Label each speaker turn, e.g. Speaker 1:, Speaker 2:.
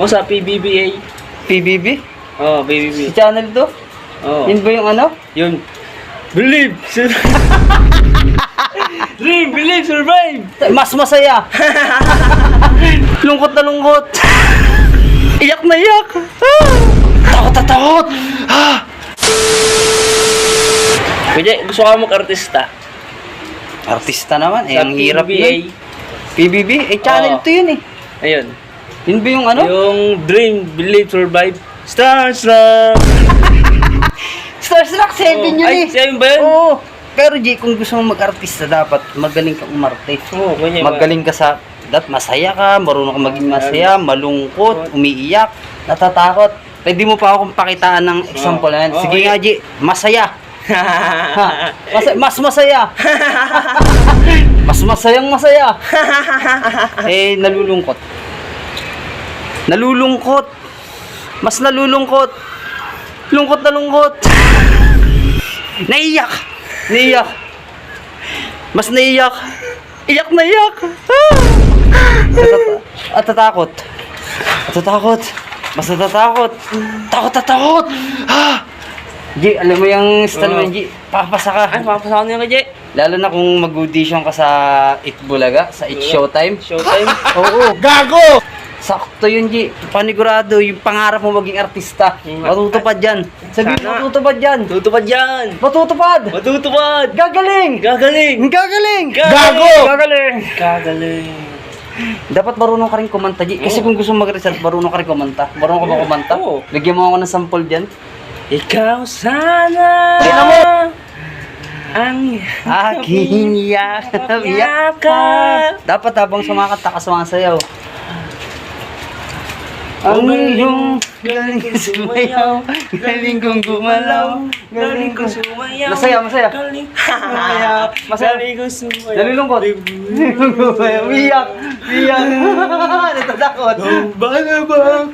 Speaker 1: O sa PBBA.
Speaker 2: PBB?
Speaker 1: Oh,
Speaker 2: Si
Speaker 1: PBB.
Speaker 2: channel to?
Speaker 1: Oh.
Speaker 2: Yun ba yung ano?
Speaker 1: Yun. Believe! Dream! Believe! Survive!
Speaker 2: Mas masaya. Lungkot na lungkot. Iyak na iyak. Takot na takot.
Speaker 1: Pwede, gusto ka mag-artista.
Speaker 2: Artista naman. Eh,
Speaker 1: Sa
Speaker 2: ang hirap
Speaker 1: PBBA.
Speaker 2: yun. PBB? Eh, channel
Speaker 1: Oo.
Speaker 2: to yun eh.
Speaker 1: Ayun.
Speaker 2: Yun ba yung ano?
Speaker 1: Yung Dream! Believe! Survive! Starstruck!
Speaker 2: Starstruck 7 yun
Speaker 1: Ay,
Speaker 2: eh.
Speaker 1: 7 ba yun?
Speaker 2: Oo. Pero G, kung gusto mo mag-artista, dapat magaling kang umarte.
Speaker 1: Oo, ganyan ba?
Speaker 2: Magaling ka sa, dapat masaya ka, marunong ka maging masaya, malungkot, umiiyak, natatakot. Pwede mo pa akong pakitaan ng example na yan.
Speaker 1: Oo,
Speaker 2: Sige
Speaker 1: okay.
Speaker 2: nga G, masaya. Ha, mas masaya. Mas masayang masaya. Eh, nalulungkot. Nalulungkot. Mas nalulungkot. Lungkot na lungkot. Naiyak. Naiyak. Mas naiyak. Iyak na iyak. At tatakot. At tatakot. Mas natatakot. Takot na takot. G, alam mo yung style mo, G. Papasa ka.
Speaker 1: Ay, mapapasakan niya ka, Jay.
Speaker 2: Lalo na kung mag-audition ka sa Itbulaga, sa It's Showtime.
Speaker 1: Showtime.
Speaker 2: Oo. Gago! Sakto yun, G. Panigurado, yung pangarap mo maging artista. Matutupad yan. Sabihin mo,
Speaker 1: Sana.
Speaker 2: matutupad yan.
Speaker 1: Tutupad yan!
Speaker 2: Matutupad!
Speaker 1: Matutupad!
Speaker 2: Gagaling!
Speaker 1: Gagaling!
Speaker 2: Gagaling!
Speaker 1: Gago!
Speaker 2: Gagaling!
Speaker 1: Gagaling!
Speaker 2: Dapat marunong ka rin kumanta, G. Kasi kung gusto mo mag-research, marunong ka rin kumanta. Marunong ka ba kumanta?
Speaker 1: Oo.
Speaker 2: Bigyan mo ako ng sample dyan.
Speaker 1: Ikaw sana
Speaker 2: Tingnan mo!
Speaker 1: ang
Speaker 2: Aking yakap. Dapat habang sumakanta ka sumasayaw. Ang iyong galing sumayaw, galing kong gumalaw, galing kong
Speaker 1: sumayaw.
Speaker 2: Masaya, masaya.
Speaker 1: Galing.
Speaker 2: Masaya, masaya.
Speaker 1: Galing kong sumayaw.
Speaker 2: Nalulungkot. Iyak, iyak. Natatakot.
Speaker 1: Balabang.